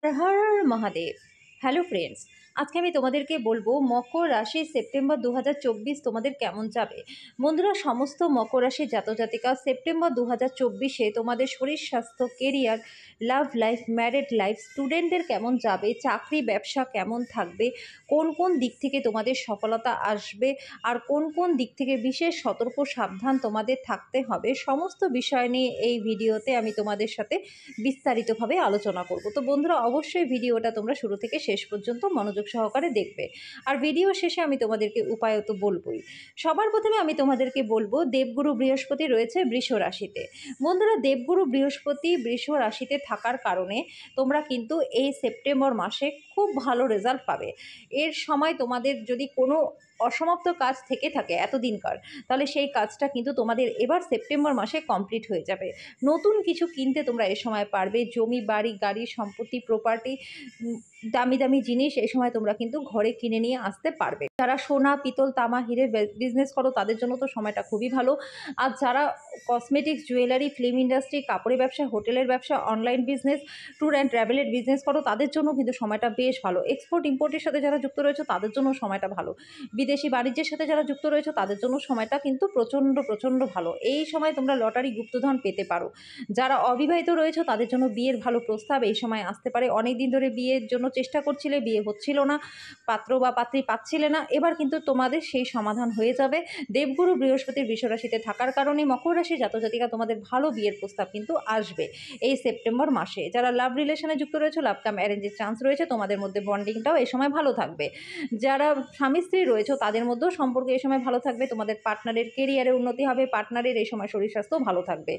Har Har Mahadev. Hello friends, আজকে আমি তোমাদেরকে বলবো মকর রাশি সেপ্টেম্বর 2024 তোমাদের কেমন যাবে। বন্ধুরা, সমস্ত মকর রাশি জাতজাতিকা সেপ্টেম্বর 2024-এ তোমাদের শরীর স্বাস্থ্য, career, love life, married life, স্টুডেন্টদের কেমন যাবে, চাকরি ব্যবসা কেমন থাকবে, কোন কোন দিক থেকে তোমাদের সফলতা আসবে, আর কোন কোন দিক থেকে বিশেষ সতর্ক সাবধান তোমাদের থাকতে হবে, সমস্ত বিষয় নিয়ে এই ভিডিওতে আমি তোমাদের সাথে বিস্তারিতভাবে আলোচনা করব। তো বন্ধুরা, অবশ্যই ভিডিওটা তোমরা শুরু থেকে শেষ পর্যন্ত মনোযোগ সহকারে দেখবে। আর ভিডিও শেষে আমি তোমাদেরকে উপায়ও তো বলবই। সবার প্রথমে আমি তোমাদেরকে বলবো, দেবগুরু বৃহস্পতি রয়েছে বৃষ রাশিতে। বন্ধুরা, দেবগুরু বৃহস্পতি বৃষ রাশিতে থাকার কারণে তোমরা কিন্তু এই সেপ্টেম্বর মাসে খুব ভালো রেজাল্ট পাবে। এর সময় তোমাদের যদি কোনো অসমাপ্ত কাজ থেকে থাকে এতদিনকার, তাহলে সেই কাজটা কিন্তু তোমাদের এবার সেপ্টেম্বর মাসে কমপ্লিট হয়ে যাবে। নতুন কিছু কিনতে তোমরা এ সময় পারবে। জমি, বাড়ি, গাড়ি, সম্পত্তি, প্রপার্টি, দামি দামি জিনিস এই সময় তোমরা কিন্তু ঘরে কিনে নিয়ে আসতে পারবে। যারা সোনা, পিতল, তামা, হীরের বিজনেস করো তাদের জন্য তো সময়টা খুবই ভালো। আর যারা কসমেটিক্স, জুয়েলারি, ফিল্ম ইন্ডাস্ট্রি, কাপড়ের ব্যবসা, হোটেলের ব্যবসা, অনলাইন বিজনেস, ট্যুর অ্যান্ড ট্রাভেলের বিজনেস করো তাদের জন্য কিন্তু সময়টা বেশ ভালো। এক্সপোর্ট ইম্পোর্টের সাথে যারা যুক্ত রয়েছে তাদের জন্য সময়টা ভালো। বিদেশি বাণিজ্যের সাথে যারা যুক্ত রয়েছে তাদের জন্য সময়টা কিন্তু প্রচণ্ড প্রচণ্ড ভালো। এই সময় তোমরা লটারি, গুপ্তধন পেতে পারো। যারা অবিবাহিত রয়েছে তাদের জন্য বিয়ের ভালো প্রস্তাব এই সময় আসতে পারে। অনেক দিন ধরে বিয়ের জন্য চেষ্টা করছিলে, বিয়ে হচ্ছিল না, পাত্র বা পাত্রী পাচ্ছিলে না, এবার কিন্তু তোমাদের সেই সমাধান হয়ে যাবে। দেবগুরু বৃহস্পতির বৃষ রাশিতে থাকার কারণে মকর রাশি জাতজাতিকা তোমাদের ভালো বিয়ের প্রস্তাব কিন্তু আসবে এই সেপ্টেম্বর মাসে। যারা লাভ রিলেশনে যুক্ত রয়েছে, লাভ কাম অ্যারেঞ্জের চান্স রয়েছে, তোমাদের মধ্যে বন্ডিংটাও এই সময় ভালো থাকবে। যারা স্বামী স্ত্রী রয়েছে তাদের মধ্যেও সম্পর্ক এই সময় ভালো থাকবে। তোমাদের পার্টনারের কেরিয়ারে উন্নতি হবে, পার্টনারের এই সময় শরীর স্বাস্থ্য ভালো থাকবে।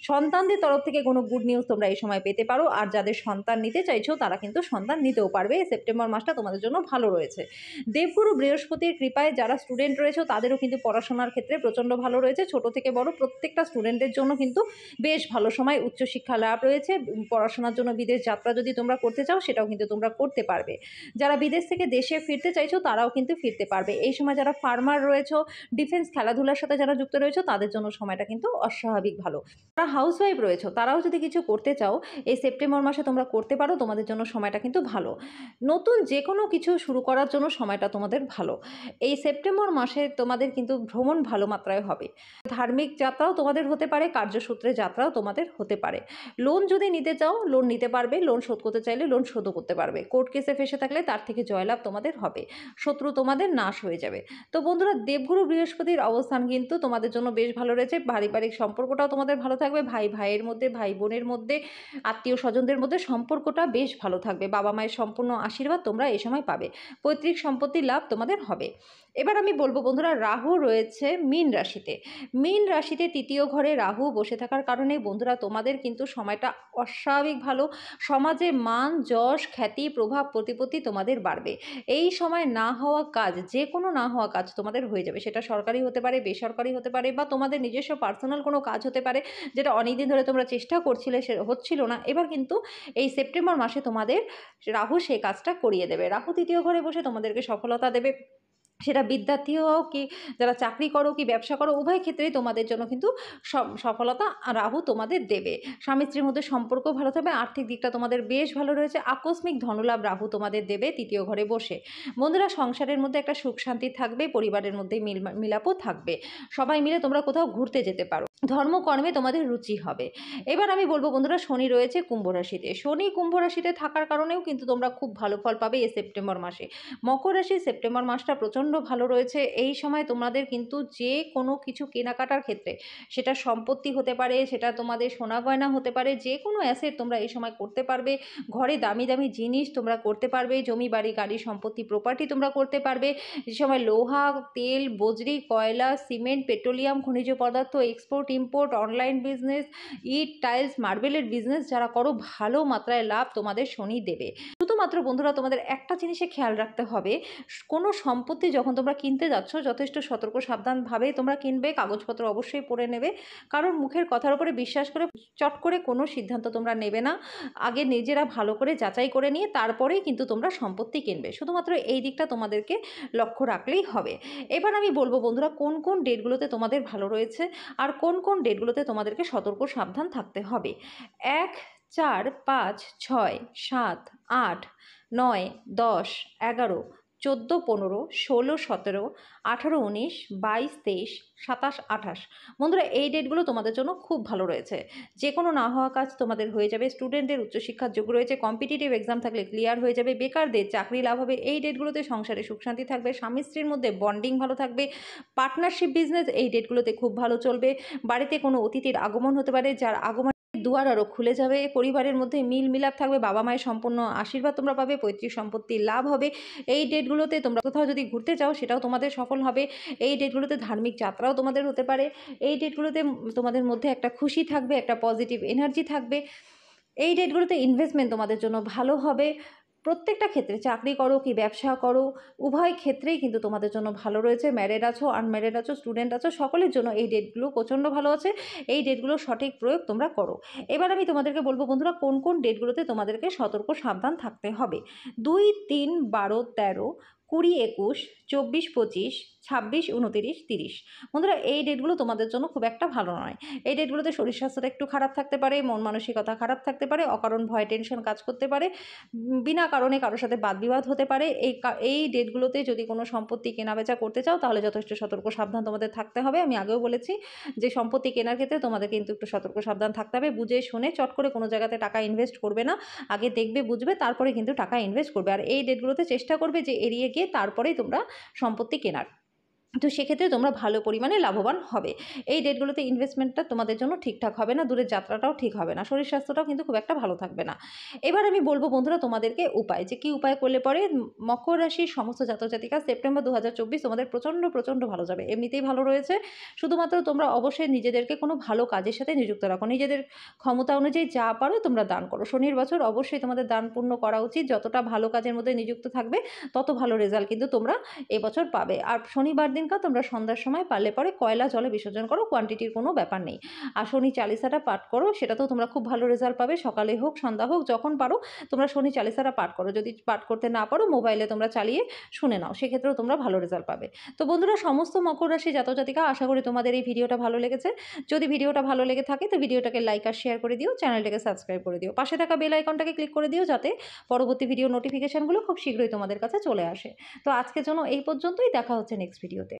সন্তানদের তরফ থেকে কোনো গুড নিউজ তোমরা এই সময় পেতে পারো। আর যাদের সন্তান নিতে চাইছো তারা কিন্তু সন্তান নিতেও পারবে। সেপ্টেম্বর মাসটা তোমাদের জন্য ভালো রয়েছে। দেবগুরু বৃহস্পতির কৃপায় যারা স্টুডেন্ট রয়েছে তাদেরও কিন্তু পড়াশোনার ক্ষেত্রে প্রচণ্ড ভালো রয়েছে। ছোট থেকে বড় প্রত্যেকটা স্টুডেন্টের জন্য কিন্তু বেশ ভালো সময়, উচ্চশিক্ষা লাভ রয়েছে। পড়াশোনার জন্য বিদেশ যাত্রা যদি তোমরা করতে চাও সেটাও কিন্তু তোমরা করতে পারবে। যারা বিদেশ থেকে দেশে ফিরতে চাইছো তারাও কিন্তু ফিরতে পারবে এই সময়। যারা ফার্মার রয়েছে, ডিফেন্স, খেলাধুলার সাথে যারা যুক্ত রয়েছে তাদের জন্য সময়টা কিন্তু অস্বাভাবিক ভালো। যারা হাউসওয়াইফ রয়েছে তারাও যদি কিছু করতে চাও এই সেপ্টেম্বর মাসে তোমরা করতে পারো। তোমাদের জন্য সময়টা কিন্তু ভালো। নতুন যে কোনো কিছু শুরু করার জন্য সময়টা তোমাদের ভালো। এই সেপ্টেম্বর মাসে তোমাদের কিন্তু ভ্রমণ ভালো মাত্রায় হবে। ধার্মিক যাত্রাও তোমাদের হতে পারে, কার্যসূত্রে যাত্রাও তোমাদের হতে পারে। লোন যদি নিতে চাও লোন নিতে পারবে, লোন শোধ করতে চাইলে লোন শোধও করতে পারবে। কোর্ট কেসে ফেসে থাকলে তার থেকে জয়লাভ তোমাদের হবে, শত্রু তোমাদের নাশ হয়ে যাবে। তো বন্ধুরা, দেবগুরু বৃহস্পতির অবস্থান কিন্তু তোমাদের জন্য বেশ ভালো রয়েছে। পারিবারিক সম্পর্কটাও তোমাদের ভালো থাকবে। ভাই ভাইয়ের মধ্যে, ভাই বোনের মধ্যে, আত্মীয় স্বজনদের মধ্যে সম্পর্কটা বেশ ভালো থাকবে। বাবা মায়ের সম্পূর্ণ আশীর্বাদ তোমরা এই সময় পাবে। পৈতৃক সম্পত্তির লাভ তোমাদের হবে। এবার আমি বলবো বন্ধুরা, রাহু রয়েছে মীন রাশিতে। মীন রাশিতে তৃতীয় ঘরে রাহু বসে থাকার কারণে বন্ধুরা তোমাদের কিন্তু সময়টা অস্বাভাবিক ভালো। সমাজে মান, যশ, খ্যাতি, প্রভাব, প্রতিপত্তি তোমাদের বাড়বে। এই সময় না হওয়া কাজ, যে কোনো না হওয়া কাজ তোমাদের হয়ে যাবে। সেটা সরকারি হতে পারে, বেসরকারি হতে পারে, বা তোমাদের নিজস্ব পার্সোনাল কোনো কাজ হতে পারে যেটা অনেকদিন ধরে তোমরা চেষ্টা করছিলে সে হচ্ছিল না। এবার কিন্তু এই সেপ্টেম্বর মাসে তোমাদের রাহু সেই কাজটা করিয়ে দেবে। রাহু তৃতীয় ঘরে বসে তোমাদেরকে সফলতা দেবে। সেটা বিদ্যার্থী হও কি যারা চাকরি করো কি ব্যবসা করো, উভয় ক্ষেত্রেই তোমাদের জন্য কিন্তু সফলতা রাহু তোমাদের দেবে। স্বামী স্ত্রীর মধ্যে সম্পর্ক ভালো থাকবে। আর্থিক দিকটা তোমাদের বেশ ভালো রয়েছে। আকস্মিক ধনলাভ রাহু তোমাদের দেবে তৃতীয় ঘরে বসে। বন্ধুরা, সংসারের মধ্যে একটা সুখ শান্তি থাকবে, পরিবারের মধ্যে মিলাপও থাকবে। সবাই মিলে তোমরা কোথাও ঘুরতে যেতে পারো। ধর্মকর্মে তোমাদের রুচি হবে। এবার আমি বলবো বন্ধুরা, শনি রয়েছে কুম্ভ রাশিতে। শনি কুম্ভ রাশিতে থাকার কারণেও কিন্তু তোমরা খুব ভালো ফল পাবে এই সেপ্টেম্বর মাসে। মকর রাশি সেপ্টেম্বর মাসটা প্রচণ্ড ভালো রয়েছে। এই সময় তোমাদের কিন্তু যে কোনো কিছু কেনাকাটার ক্ষেত্রে, সেটা সম্পত্তি হতে পারে, সেটা তোমাদের সোনা গয়না হতে পারে, যে কোনো অ্যাসেট তোমরা এই সময় করতে পারবে। ঘরে দামি দামি জিনিস তোমরা করতে পারবে। জমি, বাড়ি, গাড়ি, সম্পত্তি, প্রপার্টি তোমরা করতে পারবে। যে সময় লোহা, তেল, বজ্রি, কয়লা, সিমেন্ট, পেট্রোলিয়াম, খনিজ পদার্থ, এক্সপোর্ট ইম্পোর্ট, অনলাইন বিজনেস, ইট, টাইলস, মার্বেলের বিজনেস যারা করো, ভালো মাত্রায় লাভ তোমাদের শনি দেবে। শুধুমাত্র বন্ধুরা তোমাদের একটা জিনিসে খেয়াল রাখতে হবে, কোনো সম্পত্তি যখন তোমরা কিনতে যাচ্ছ যথেষ্ট সতর্ক সাবধানভাবে তোমরা কিনবে। কাগজপত্র অবশ্যই পড়ে নেবে। কারণ মুখের কথার উপরে বিশ্বাস করে চট করে কোনো সিদ্ধান্ত তোমরা নেবে না। আগে নিজেরা ভালো করে যাচাই করে নিয়ে তারপরেই কিন্তু তোমরা সম্পত্তি কিনবে। শুধুমাত্র এই দিকটা তোমাদেরকে লক্ষ্য রাখলেই হবে। এবার আমি বলবো বন্ধুরা, কোন কোন ডেটগুলোতে তোমাদের ভালো রয়েছে আর কোন কোন ডেটগুলোতে তোমাদেরকে সতর্ক সাবধান থাকতে হবে। 1, 4, 5, 6, 7, 8, 9, 10, 11, 14, 15, 16, 17, 18, 19, 22, 23, 27, 28। বন্ধুরা এই ডেটগুলো তোমাদের জন্য খুব ভালো রয়েছে। যে কোনো না হওয়া কাজ তোমাদের হয়ে যাবে। স্টুডেন্টদের উচ্চশিক্ষার যোগ রয়েছে। কম্পিটিটিভ এক্সাম থাকলে ক্লিয়ার হয়ে যাবে। বেকারদের চাকরি লাভ হবে। এই ডেটগুলোতে সংসারে সুখ শান্তি থাকবে। স্বামী স্ত্রীর মধ্যে বন্ডিং ভালো থাকবে। পার্টনারশিপ বিজনেস এই ডেটগুলোতে খুব ভালো চলবে। বাড়িতে কোনো অতিথির আগমন হতে পারে, যার আগমন দুয়ার আরও খুলে যাবে। পরিবারের মধ্যে মিল মিলাপ থাকবে। বাবা মায়ের সম্পূর্ণ আশীর্বাদ তোমরা পাবে। পৈতৃক সম্পত্তির লাভ হবে। এই ডেটগুলোতে তোমরা কোথাও যদি ঘুরতে চাও সেটাও তোমাদের সফল হবে। এই ডেটগুলোতে ধার্মিক যাত্রাও তোমাদের হতে পারে। এই ডেটগুলোতে তোমাদের মধ্যে একটা খুশি থাকবে, একটা পজিটিভ এনার্জি থাকবে। এই ডেটগুলোতে ইনভেস্টমেন্ট তোমাদের জন্য ভালো হবে। প্রত্যেকটা ক্ষেত্রে চাকরি করো কি ব্যবসা করো, উভয় ক্ষেত্রেই কিন্তু তোমাদের জন্য ভালো রয়েছে। ম্যারিড আছো, আনম্যারিড আছো, স্টুডেন্ট আছো, সকলের জন্য এই ডেটগুলো প্রচণ্ড ভালো আছে। এই ডেটগুলোর সঠিক প্রয়োগ তোমরা করো। এবার আমি তোমাদেরকে বলবো বন্ধুরা কোন কোন ডেটগুলোতে তোমাদেরকে সতর্ক সাবধান থাকতে হবে। 2, 3, 12, 13, 20, 21, 24, 25, 26, 29, 30। বন্ধুরা এই ডেটগুলো তোমাদের জন্য খুব একটা ভালো নয়। এই ডেটগুলোতে শরীর স্বাস্থ্যটা একটু খারাপ থাকতে পারে, মন মানসিকতা খারাপ থাকতে পারে, অকারণ ভয় টেনশন কাজ করতে পারে, বিনা কারণে কারোর সাথে বাদবিবাদ হতে পারে। এই ডেটগুলোতে যদি কোনো সম্পত্তি কেনাবেচা করতে চাও তাহলে যথেষ্ট সতর্ক সাবধান তোমাদের থাকতে হবে। আমি আগেও বলেছি যে সম্পত্তি কেনার ক্ষেত্রে তোমাদের কিন্তু একটু সতর্ক সাবধান থাকতে হবে। বুঝে শুনে চট করে কোনো জায়গাতে টাকা ইনভেস্ট করবে না। আগে দেখবে বুঝবে তারপরে কিন্তু টাকা ইনভেস্ট করবে। আর এই ডেটগুলোতে চেষ্টা করবে যে এড়িয়ে গিয়ে তারপরেই তোমরা সম্পত্তি কেনার। তো সেক্ষেত্রে তোমরা ভালো পরিমাণে লাভবান হবে। এই ডেটগুলোতে ইনভেস্টমেন্টটা তোমাদের জন্য ঠিকঠাক হবে না, দূরের যাত্রাটাও ঠিক হবে না, শরীর স্বাস্থ্যটাও কিন্তু খুব একটা ভালো থাকবে না। এবার আমি বলবো বন্ধুরা তোমাদেরকে উপায়, যে কী উপায় করলে পরে মকর রাশির সমস্ত জাতক জাতিকা সেপ্টেম্বর 2024 তোমাদের প্রচণ্ড ভালো যাবে। এমনিতেই ভালো রয়েছে। শুধুমাত্র তোমরা অবশ্যই নিজেদেরকে কোনো ভালো কাজের সাথে নিযুক্ত রাখো। নিজেদের ক্ষমতা অনুযায়ী যা পারো তোমরা দান করো। শনির বছর অবশ্যই তোমাদের দান পূণ্য করা উচিত। যতটা ভালো কাজের মধ্যে নিযুক্ত থাকবে তত ভালো রেজাল্ট কিন্তু তোমরা এবছর পাবে। আর শনিবার দিনকার তোমরা সন্ধ্যার সময় পারলে পরে কয়লা জলে বিসর্জন করো, কোয়ান্টিটির কোনো ব্যাপার নেই। আর শনি চালিসাটা পাঠ করো, সেটাতেও তোমরা খুব ভালো রেজাল্ট পাবে। সকালে হোক সন্ধ্যা হোক যখন পারো তোমরা শনি চালিসাটা পাঠ করো। যদি পাঠ করতে না পারো মোবাইলে তোমরা চালিয়ে শুনে নাও, সেক্ষেত্রেও তোমরা ভালো রেজাল্ট পাবে। তো বন্ধুরা সমস্ত মকর রাশি জাতক জাতিকা আশা করি তোমাদের এই ভিডিওটা ভালো লেগেছে। যদি ভিডিওটা ভালো লেগে থাকে তো ভিডিওটাকে লাইক আর শেয়ার করে দিও, চ্যানেলটাকে সাবস্ক্রাইব করে দিও, পাশে থাকা বেল আইকনটাকে ক্লিক করে দিও যাতে পরবর্তী ভিডিও নোটিফিকেশানগুলো খুব শীঘ্রই তোমাদের কাছে চলে আসে। তো আজকের জন্য এই পর্যন্তই, দেখা হচ্ছে নেক্সট ভিডিওতে।